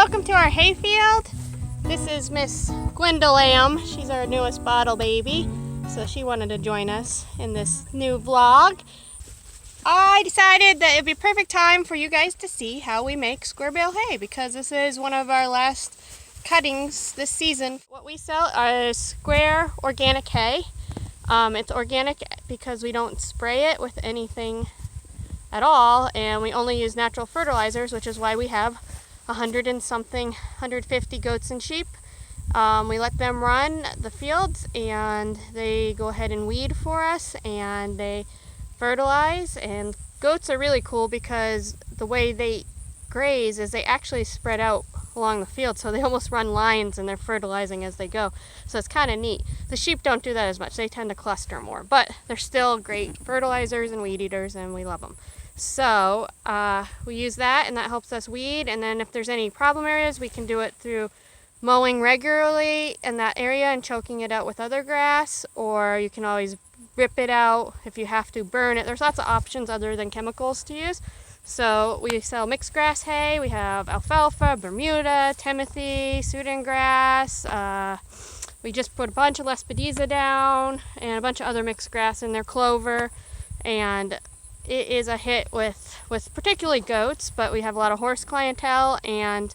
welcome to our hayfield. This is Miss Gwendolyn. She's our newest bottle baby, so she wanted to join us in this new vlog. I decided that it'd be a perfect time for you guys to see how we make square bale hay, because this is one of our last cuttings this season. What we sell is square organic hay. It's organic because we don't spray it with anything at all, and we only use natural fertilizers, which is why we have 150 goats and sheep. We let them run the fields and they go ahead and weed for us, and they fertilize. And goats are really cool because the way they graze is they actually spread out along the field, so they almost run lines and they're fertilizing as they go, so it's kind of neat. The sheep don't do that as much, they tend to cluster more, but they're still great fertilizers and weed eaters, and we love them. So we use that, and that helps us weed. And then if there's any problem areas, we can do it through mowing regularly in that area and choking it out with other grass, or you can always rip it out if you have to, burn it. There's lots of options other than chemicals to use. So we sell mixed grass hay. We have alfalfa, Bermuda, Timothy, Sudan grass. We just put a bunch of Lespedeza down and a bunch of other mixed grass in there, clover, and it is a hit with particularly goats, but we have a lot of horse clientele and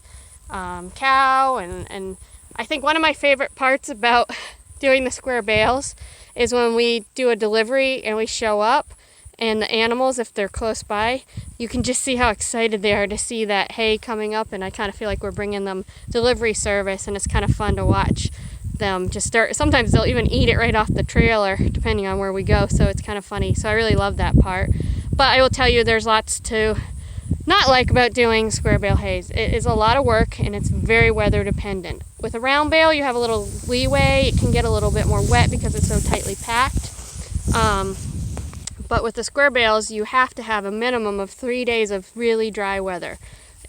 cow. And I think one of my favorite parts about doing the square bales is when we do a delivery and we show up, and the animals, if they're close by, you can just see how excited they are to see that hay coming up, and I kind of feel like we're bringing them delivery service, and it's kind of fun to watch them just start. Sometimes they'll even eat it right off the trailer depending on where we go, so it's kind of funny. So I really love that part. But I will tell you, there's lots to not like about doing square bale hays. It is a lot of work, and it's very weather dependent. With a round bale, you have a little leeway. It can get a little bit more wet because it's so tightly packed. But with the square bales, you have to have a minimum of 3 days of really dry weather.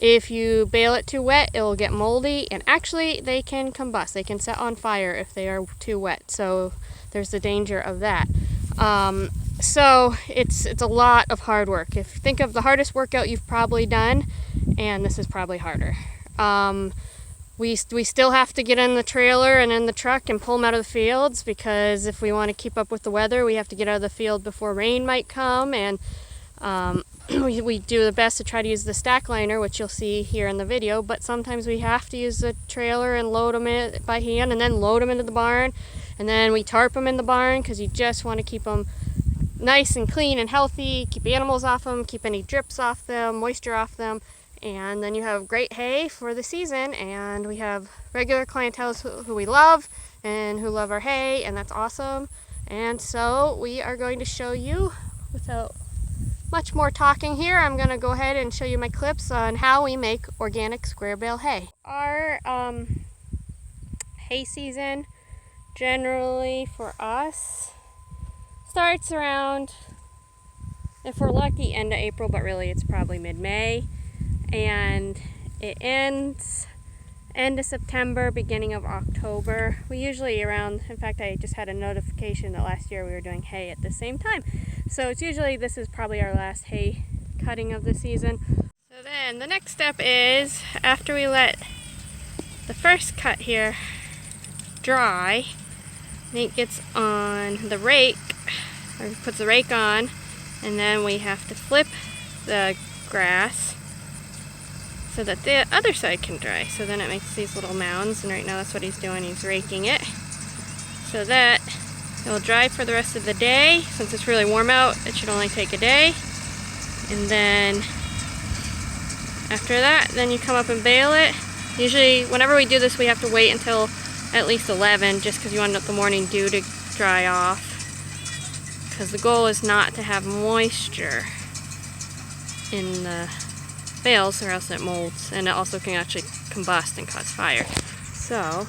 If you bale it too wet, it will get moldy, and actually they can combust. They can set on fire if they are too wet, so there's the danger of that. So it's a lot of hard work. If you think of the hardest workout you've probably done, and this is probably harder. We still have to get in the trailer and in the truck and pull them out of the fields, because if we want to keep up with the weather, we have to get out of the field before rain might come. And we do the best to try to use the Stackliner, which you'll see here in the video, but sometimes we have to use the trailer and load them in by hand, and then load them into the barn, and then we tarp them in the barn, because you just want to keep them nice and clean and healthy, keep animals off them, keep any drips off them, moisture off them. And then you have great hay for the season, and we have regular clientele who we love and who love our hay, and that's awesome. And so we are going to show you, without much more talking here, I'm going to go ahead and show you my clips on how we make organic square bale hay. Our hay season generally for us starts around, if we're lucky, end of April, but really it's probably mid-May. And it ends end of September, beginning of October. We usually around, in fact, I just had a notification that last year we were doing hay at the same time. So it's usually, this is probably our last hay cutting of the season. So then the next step is, after we let the first cut here dry, Nate gets on the rake, or puts the rake on, and then we have to flip the grass so that the other side can dry. So then it makes these little mounds, and right now that's what he's doing. He's raking it so that it will dry for the rest of the day. Since it's really warm out, it should only take a day. And then after that, then you come up and bale it. Usually whenever we do this, we have to wait until at least 11, just because you want the morning dew to dry off, because the goal is not to have moisture in the bales, or else it molds, and it also can actually combust and cause fire. So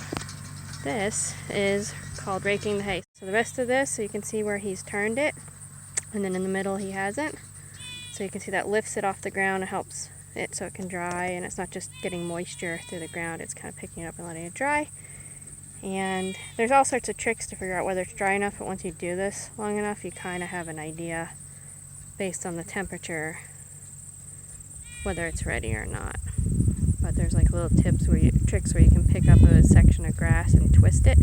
this is called raking the hay. So the rest of this, so you can see where he's turned it, and then in the middle he hasn't. So you can see that lifts it off the ground and helps it so it can dry, and it's not just getting moisture through the ground, it's kind of picking it up and letting it dry. And there's all sorts of tricks to figure out whether it's dry enough, but once you do this long enough, you kind of have an idea based on the temperature whether it's ready or not. but there's like little tricks where you can pick up a section of grass and twist it,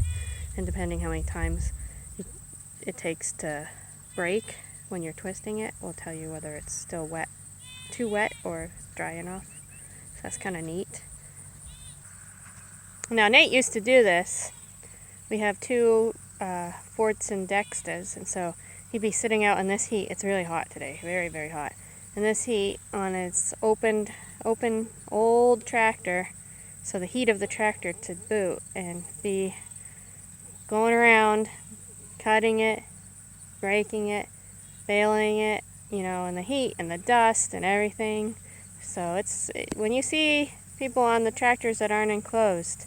and depending how many times it takes to break when you're twisting it will tell you whether it's still wet, too wet, or dry enough. So that's kind of neat. Now Nate used to do this. We have two Fordson Dextas, and so he'd be sitting out in this heat. It's really hot today, very, very hot. In this heat on its open old tractor, so the heat of the tractor to boot, and be going around, cutting it, breaking it, baling it, you know, in the heat and the dust and everything. So when you see people on the tractors that aren't enclosed,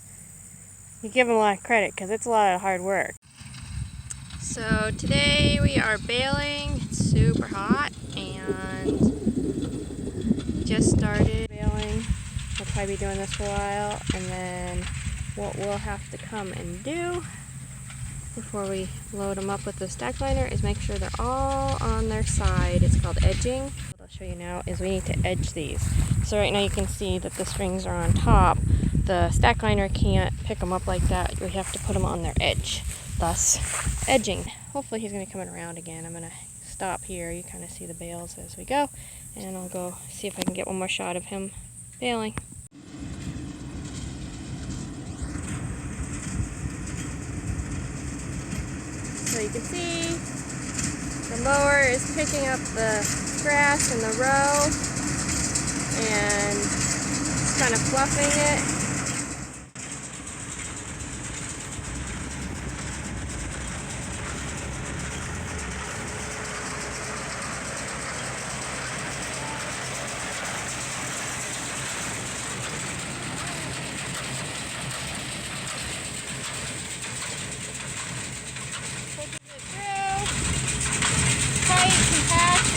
you give them a lot of credit because it's a lot of hard work. So today we are baling. It's super hot and just started baling. We'll probably be doing this for a while, and then what we'll have to come and do before we load them up with the Stackliner is make sure they're all on their side. It's called edging. What I'll show you now is we need to edge these. So right now you can see that the strings are on top. The Stackliner can't pick them up like that. We have to put them on their edge, thus edging. Hopefully he's going to be coming around again. I'm going to stop here. You kind of see the bales as we go, and I'll go see if I can get one more shot of him baling. So you can see the mower is picking up the grass in the row and it's kind of fluffing it.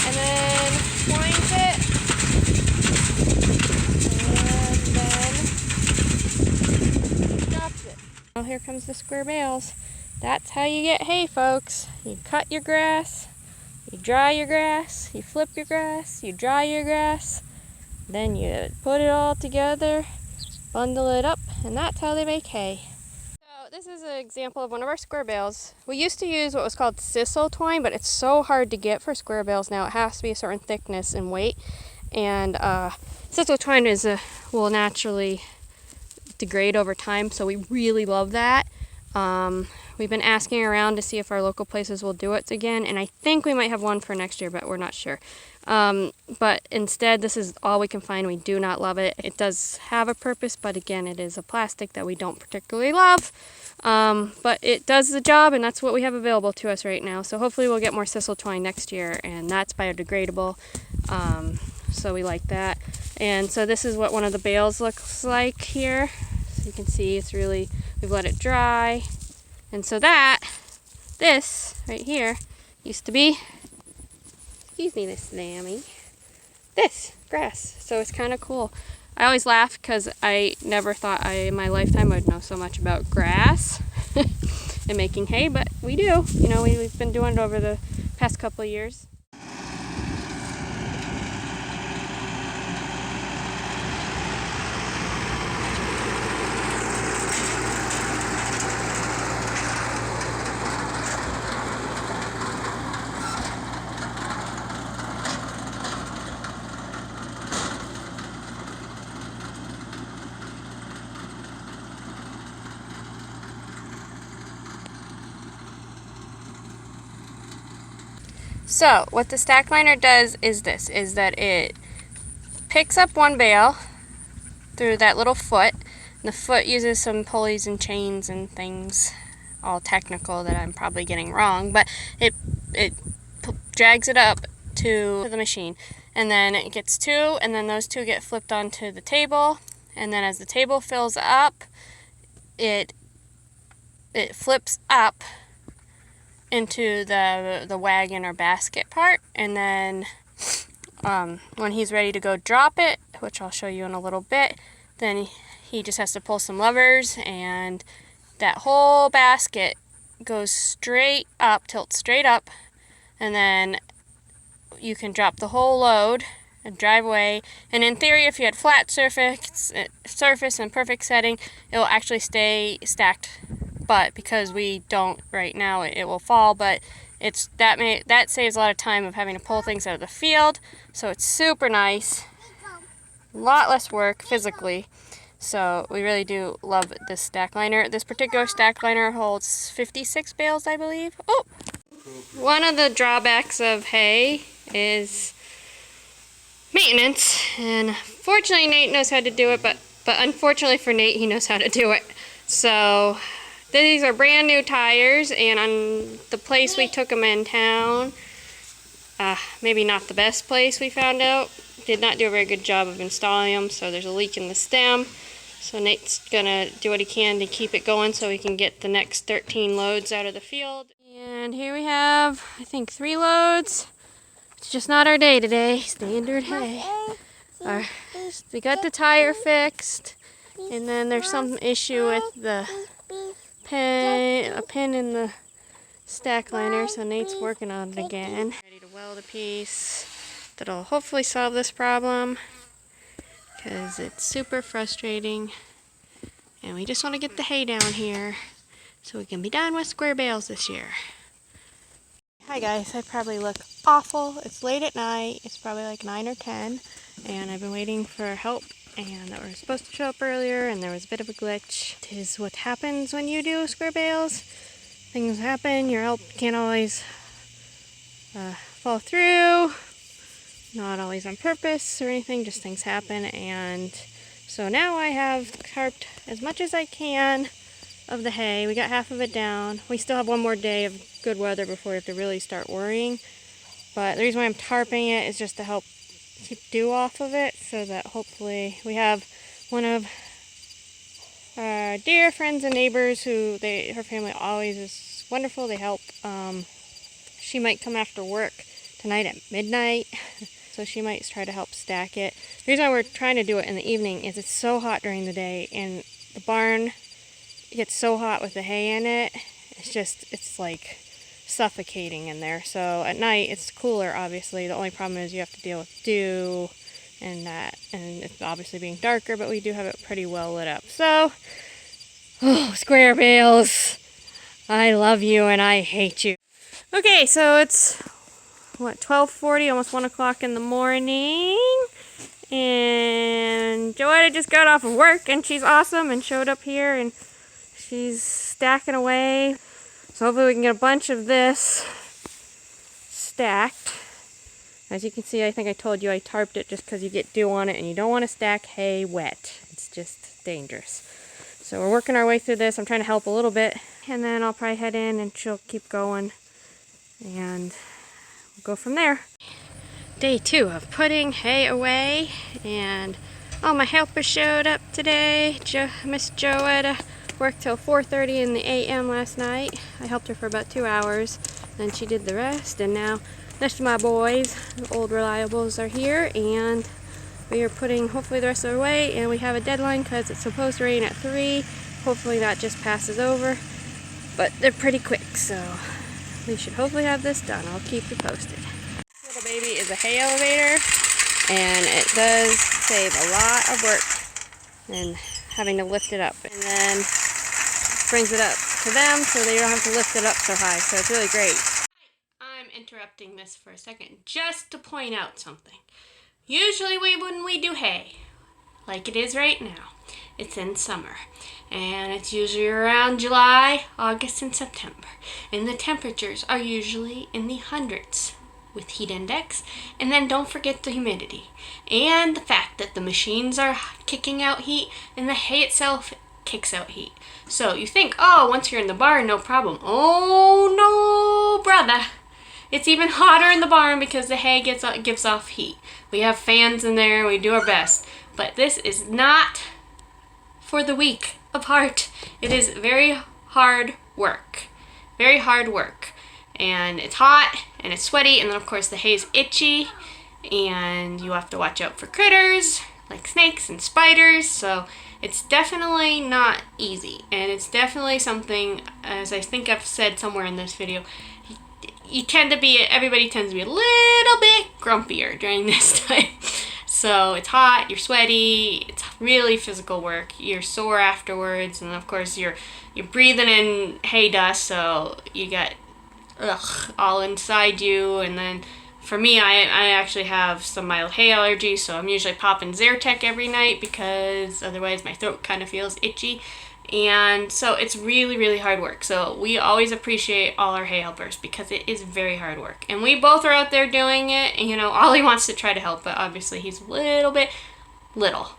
And then twines it, and then drops it. Well, here comes the square bales. That's how you get hay, folks. You cut your grass, you dry your grass, you flip your grass, you dry your grass, then you put it all together, bundle it up, and that's how they make hay. This is an example of one of our square bales. We used to use what was called sisal twine, but it's so hard to get for square bales now. It has to be a certain thickness and weight. And sisal twine will naturally degrade over time, so we really love that. We've been asking around to see if our local places will do it again, and I think we might have one for next year, but we're not sure. But instead, this is all we can find. We do not love it. It does have a purpose, but again, it is a plastic that we don't particularly love. But it does the job, and that's what we have available to us right now. So hopefully we'll get more sisal twine next year, and that's biodegradable. So we like that. And so this is what one of the bales looks like here. So you can see we've let it dry. And so this right here used to be, excuse me, Miss Lammy, this grass. So it's kind of cool. I always laugh because I never thought in my lifetime I would know so much about grass and making hay, but we do. You know, we've been doing it over the past couple of years. So what the Stackliner does is that it picks up one bale through that little foot. And the foot uses some pulleys and chains and things, all technical that I'm probably getting wrong, but it drags it up to the machine, and then it gets two, and then those two get flipped onto the table, and then as the table fills up, it flips up into the wagon or basket part, and then when he's ready to go drop it, which I'll show you in a little bit, then he just has to pull some levers, and that whole basket goes straight up, tilts straight up, and then you can drop the whole load, and drive away. And in theory, if you had flat surface and perfect setting, it will actually stay stacked. But because we don't right now, it will fall. But that saves a lot of time of having to pull things out of the field. So it's super nice. A lot less work physically. So we really do love this Stackliner. This particular Stackliner holds 56 bales, I believe. Oh! One of the drawbacks of hay is maintenance. And fortunately Nate knows how to do it, but unfortunately for Nate, he knows how to do it. So these are brand new tires, and on the place we took them in town, maybe not the best place, we found out. Did not do a very good job of installing them, so there's a leak in the stem. So Nate's gonna do what he can to keep it going so we can get the next 13 loads out of the field. And here we have, I think, 3 loads. It's just not our day today. Standard hay. We got the tire fixed, and then there's some issue with the a pin in the Stackliner, so Nate's working on it again. Ready to weld a piece that'll hopefully solve this problem, because it's super frustrating, and we just want to get the hay down here so we can be done with square bales this year. Hi guys, I probably look awful. It's late at night. It's probably like 9 or 10, and I've been waiting for help, and that were supposed to show up earlier, and there was a bit of a glitch. It is what happens when you do square bales. Things happen. Your help can't always fall through. Not always on purpose or anything, just things happen. And so now I have tarped as much as I can of the hay. We got half of it down. We still have one more day of good weather before we have to really start worrying. But the reason why I'm tarping it is just to help keep dew off of it, so that hopefully we have one of our dear friends and neighbors who her family always is wonderful. They help. She might come after work tonight at midnight. So she might try to help stack it. The reason why we're trying to do it in the evening is it's so hot during the day, and the barn gets so hot with the hay in it. It's like suffocating in there. So at night it's cooler, obviously. The only problem is you have to deal with dew and that, and it's obviously being darker, but we do have it pretty well lit up. So, square bales, I love you and I hate you. Okay, so it's what, 12:40, almost 1 o'clock in the morning, and Joetta just got off of work, and she's awesome and showed up here, and she's stacking away. So hopefully we can get a bunch of this stacked. As you can see, I think I told you I tarped it just because you get dew on it, and you don't want to stack hay wet. It's just dangerous. So we're working our way through this. I'm trying to help a little bit, and then I'll probably head in and she'll keep going, and we'll go from there. Day 2 of putting hay away, and all my helpers showed up today. Miss Joetta worked till 4:30 in the a.m. last night. I helped her for about 2 hours, then she did the rest, and now the rest of my boys, the old reliables, are here, and we are putting hopefully the rest of it away, and we have a deadline because it's supposed to rain at 3. Hopefully that just passes over, but they're pretty quick, so we should hopefully have this done. I'll keep you posted. This little baby is a hay elevator, and it does save a lot of work and having to lift it up, and then brings it up to them so they don't have to lift it up so high, so it's really great. I'm interrupting this for a second just to point out something. Usually when we do hay, like it is right now, it's in summer, and it's usually around July, August, and September, and the temperatures are usually in the hundreds with heat index, and then don't forget the humidity and the fact that the machines are kicking out heat and the hay itself kicks out heat. So you think, oh, once you're in the barn, no problem. Oh no, brother. It's even hotter in the barn because the hay gives off heat. We have fans in there, we do our best. But this is not for the weak of heart. It is very hard work. Very hard work. And it's hot, and it's sweaty, and then of course the hay is itchy, and you have to watch out for critters, like snakes and spiders, so it's definitely not easy. And it's definitely something, as I think I've said somewhere in this video, everybody tends to be a little bit grumpier during this time. So it's hot, you're sweaty, it's really physical work. You're sore afterwards, and of course you're breathing in hay dust, so you got all inside you. And then for me, I actually have some mild hay allergies, so I'm usually popping Zyrtec every night because otherwise my throat kind of feels itchy. And so it's really, really hard work. So we always appreciate all our hay helpers because it is very hard work. And we both are out there doing it. And, you know, Ollie wants to try to help, but obviously he's a little bit little.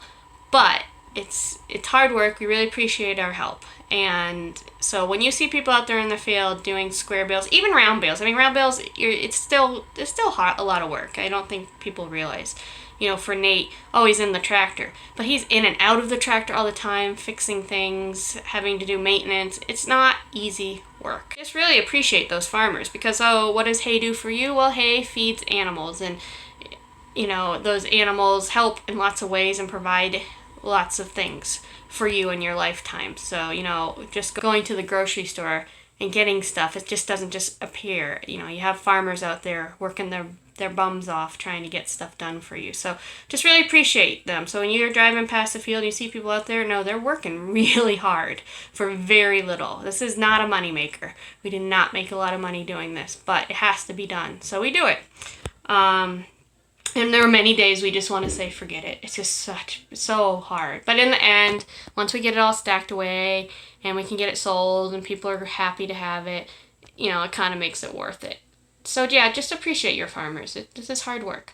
But it's hard work. We really appreciate our help. And so when you see people out there in the field doing square bales, even round bales, I mean, round bales, it's still a lot of work. I don't think people realize. You know, for Nate, he's in the tractor. But he's in and out of the tractor all the time, fixing things, having to do maintenance. It's not easy work. Just really appreciate those farmers because, what does hay do for you? Well, hay feeds animals, and, you know, those animals help in lots of ways and provide lots of things for you in your lifetime. So, you know, just going to the grocery store and getting stuff, it just doesn't just appear. You know, you have farmers out there working their bums off trying to get stuff done for you. So just really appreciate them. So when you're driving past the field and you see people out there, no, they're working really hard for very little. This is not a money maker. We did not make a lot of money doing this, but it has to be done. So we do it. And there are many days we just want to say, forget it. It's just so hard. But in the end, once we get it all stacked away and we can get it sold and people are happy to have it, you know, it kind of makes it worth it. So yeah, just appreciate your farmers. This is hard work.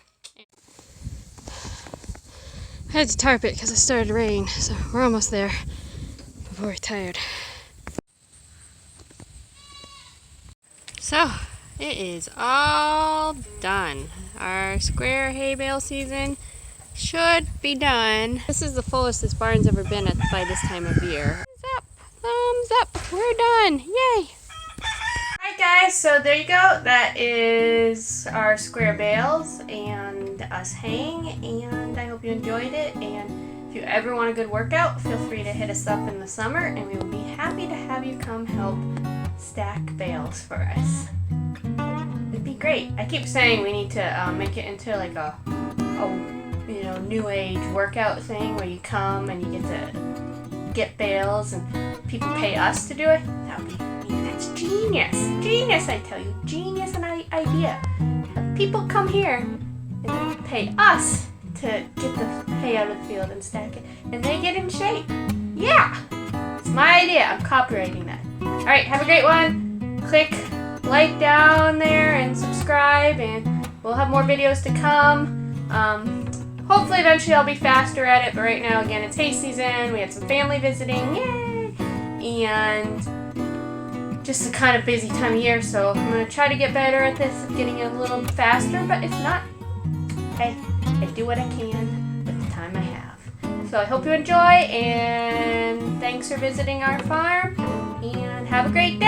I had to tarp it because it started to rain, so we're almost there before we're tired. So, it is all done. Our square hay bale season should be done. This is the fullest this barn's ever been by this time of year. Thumbs up, we're done, yay! Alright guys, so there you go. That is our square bales and us haying, and I hope you enjoyed it. And if you ever want a good workout, feel free to hit us up in the summer and we will be happy to have you come help stack bales for us. It'd be great. I keep saying we need to make it into like a new age workout thing where you come and you get to get bales and people pay us to do it. That would be That's genius, I tell you. Genius an idea. People come here and they pay us to get the hay out of the field and stack it, and they get in shape. Yeah, it's my idea. I'm copywriting that. All right, have a great one. Click like down there and subscribe, and we'll have more videos to come. Hopefully eventually I'll be faster at it, but right now, again, it's hay season. We had some family visiting, yay! And just a kind of busy time of year, so I'm going to try to get better at this, getting it a little faster, but if not, hey, I do what I can with the time I have. So I hope you enjoy, and thanks for visiting our farm, and have a great day.